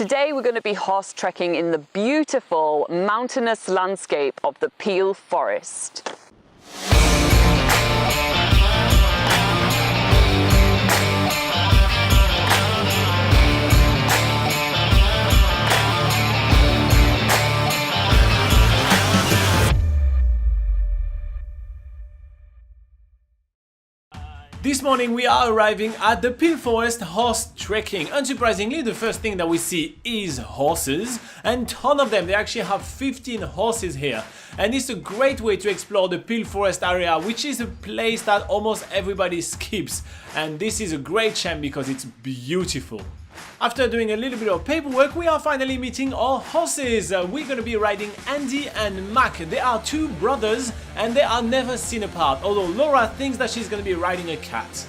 Today we're going to be horse trekking in the beautiful mountainous landscape of the Peel Forest. This morning we are arriving at the Peel Forest horse trekking. Unsurprisingly, the first thing that we see is horses, and ton of them. They actually have 15 horses here, and it's a great way to explore the Peel Forest area, which is a place that almost everybody skips, and this is a great shame because it's beautiful. After doing a little bit of paperwork, we are finally meeting our horses. We're going to be riding Andy and Mac. They are two brothers and they are never seen apart, although Laura thinks that she's going to be riding a cat.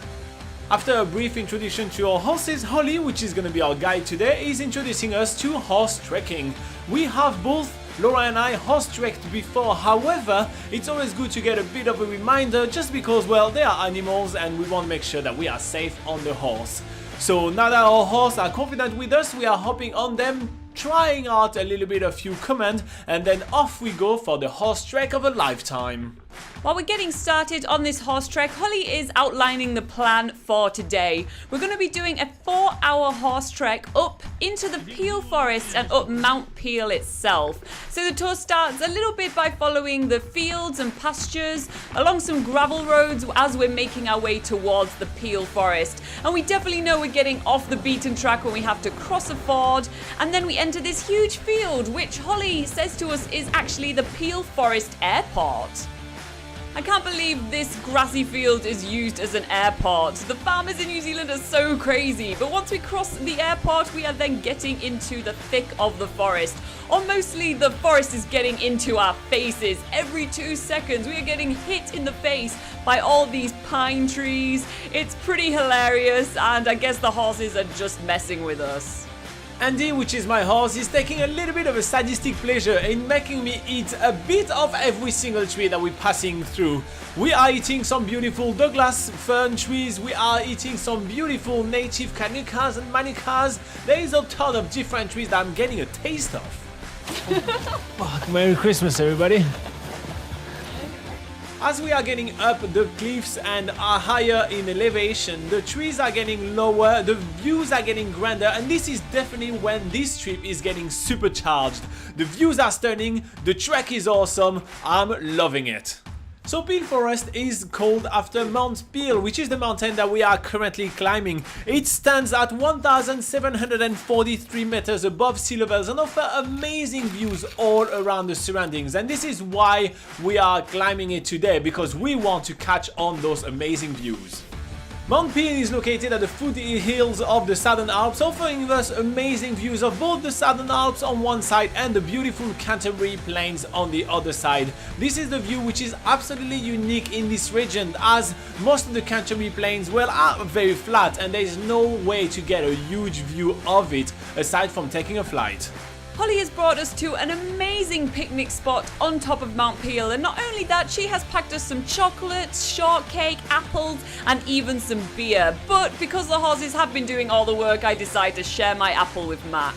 After a brief introduction to our horses, Holly, which is going to be our guide today, is introducing us to horse trekking. We have both Laura and I horse trekked before, however, it's always good to get a bit of a reminder just because, well, they are animals and we want to make sure that we are safe on the horse. So now that our horses are confident with us, we are hopping on them, trying out a little bit of few commands, and then off we go for the horse trek of a lifetime. While we're getting started on this horse trek, Holly is outlining the plan for today. We're going to be doing a 4-hour horse trek up into the Peel Forest and up Mount Peel itself. So the tour starts a little bit by following the fields and pastures along some gravel roads as we're making our way towards the Peel Forest. And we definitely know we're getting off the beaten track when we have to cross a ford, and then we enter this huge field, which Holly says to us is actually the Peel Forest Airport. I can't believe this grassy field is used as an airport. The farmers in New Zealand are so crazy, but once we cross the airport, we are then getting into the thick of the forest. Or mostly the forest is getting into our faces. Every 2 seconds, we are getting hit in the face by all these pine trees. It's pretty hilarious, and I guess the horses are just messing with us. Andy, which is my horse, is taking a little bit of a sadistic pleasure in making me eat a bit of every single tree that we're passing through. We are eating some beautiful Douglas fern trees, we are eating some beautiful native canucas and manukas. There is a ton of different trees that I'm getting a taste of. Oh, Merry Christmas, everybody. As we are getting up the cliffs and are higher in elevation, the trees are getting lower, the views are getting grander, and this is definitely when this trip is getting supercharged. The views are stunning, the trek is awesome, I'm loving it. So Peel Forest is called after Mount Peel, which is the mountain that we are currently climbing. It stands at 1,743 meters above sea levels and offers amazing views all around the surroundings. And this is why we are climbing it today, because we want to catch on those amazing views. Mount Peel is located at the foothills of the Southern Alps, offering us amazing views of both the Southern Alps on one side and the beautiful Canterbury Plains on the other side. This is the view which is absolutely unique in this region, as most of the Canterbury Plains, well, are very flat and there is no way to get a huge view of it aside from taking a flight. Holly has brought us to an amazing picnic spot on top of Mount Peel, and not only that, she has packed us some chocolates, shortcake, apples and even some beer. But because the horses have been doing all the work, I decided to share my apple with Mac.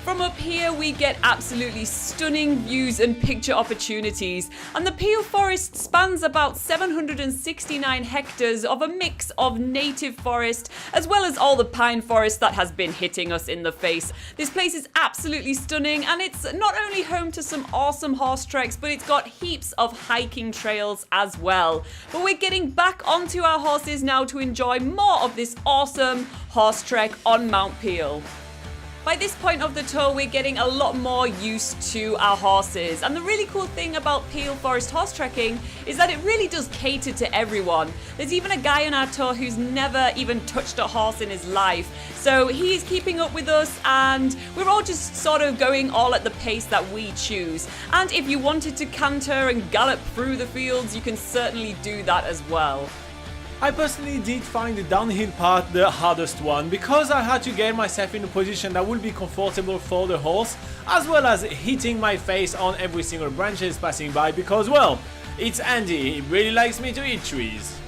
From up here we get absolutely stunning views and picture opportunities, and the Peel Forest spans about 769 hectares of a mix of native forest as well as all the pine forest that has been hitting us in the face. This place is absolutely stunning, and it's not only home to some awesome horse treks, but it's got heaps of hiking trails as well. But we're getting back onto our horses now to enjoy more of this awesome horse trek on Mount Peel. By this point of the tour, we're getting a lot more used to our horses, and the really cool thing about Peel Forest horse trekking is that it really does cater to everyone. There's even a guy on our tour who's never even touched a horse in his life, so he's keeping up with us, and we're all just sort of going all at the pace that we choose. And if you wanted to canter and gallop through the fields, you can certainly do that as well. I personally did find the downhill part the hardest one, because I had to get myself in a position that would be comfortable for the horse, as well as hitting my face on every single branches passing by, because, well, it's Andy, he really likes me to eat trees.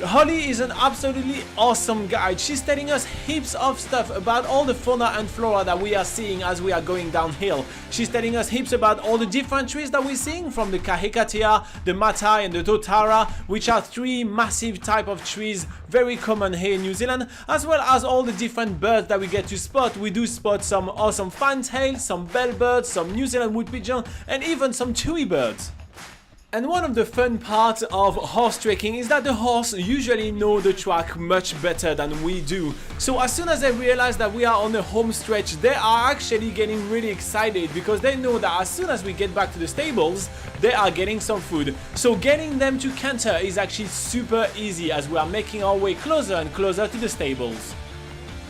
Holly is an absolutely awesome guide. She's telling us heaps of stuff about all the fauna and flora that we are seeing as we are going downhill. She's telling us heaps about all the different trees that we're seeing, from the kahikatea, the matai and the totara, which are three massive type of trees very common here in New Zealand, as well as all the different birds that we get to spot. We do spot some awesome fantails, some bellbirds, some New Zealand wood pigeon, and even some tui birds. And one of the fun parts of horse trekking is that the horse usually know the track much better than we do. So as soon as they realize that we are on the home stretch, they are actually getting really excited because they know that as soon as we get back to the stables, they are getting some food. So getting them to canter is actually super easy as we are making our way closer and closer to the stables.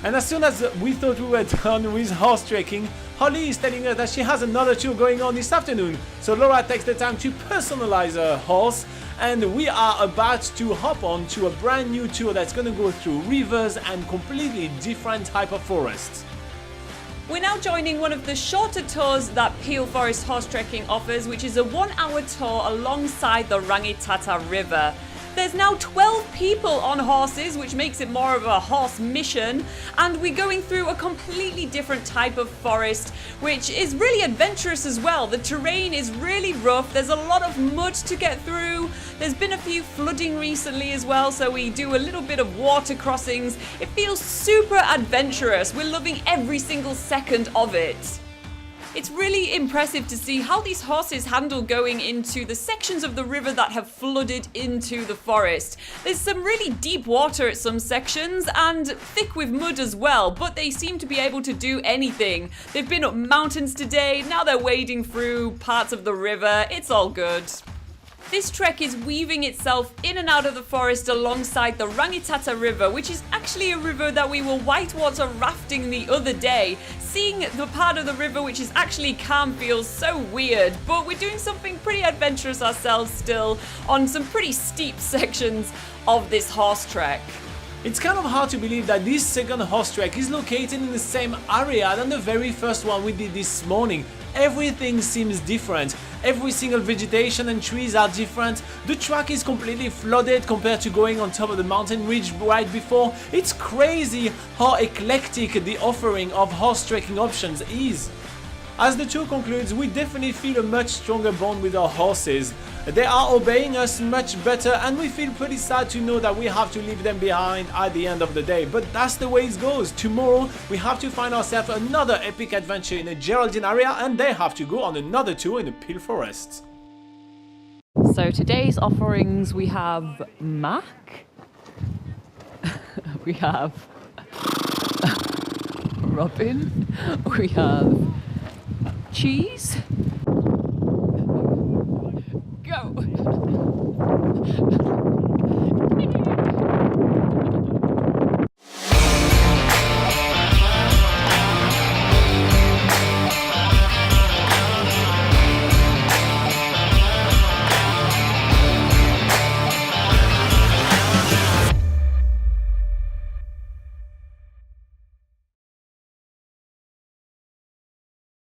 And as soon as we thought we were done with horse trekking, Holly is telling us that she has another tour going on this afternoon. So Laura takes the time to personalize her horse, and we are about to hop on to a brand new tour that's going to go through rivers and completely different type of forests. We're now joining one of the shorter tours that Peel Forest Horse Trekking offers, which is a 1-hour tour alongside the Rangitata River. There's now 12 people on horses, which makes it more of a horse mission, and we're going through a completely different type of forest, which is really adventurous as well. The terrain is really rough, there's a lot of mud to get through, there's been a few flooding recently as well, so we do a little bit of water crossings. It feels super adventurous, we're loving every single second of it. It's really impressive to see how these horses handle going into the sections of the river that have flooded into the forest. There's some really deep water at some sections and thick with mud as well, but they seem to be able to do anything. They've been up mountains today, now they're wading through parts of the river. It's all good. This trek is weaving itself in and out of the forest alongside the Rangitata River, which is actually a river that we were whitewater rafting the other day. Seeing the part of the river which is actually calm feels so weird, but we're doing something pretty adventurous ourselves still on some pretty steep sections of this horse trek. It's kind of hard to believe that this second horse trek is located in the same area than the very first one we did this morning. Everything seems different. Every single vegetation and trees are different. The track is completely flooded compared to going on top of the mountain ridge right before. It's crazy how eclectic the offering of horse trekking options is. As the tour concludes, we definitely feel a much stronger bond with our horses. They are obeying us much better, and we feel pretty sad to know that we have to leave them behind at the end of the day. But that's the way it goes. Tomorrow, we have to find ourselves another epic adventure in the Geraldine area, and they have to go on another tour in the Peel Forest. So today's offerings, we have mac, we have robin, we have cheese. Go!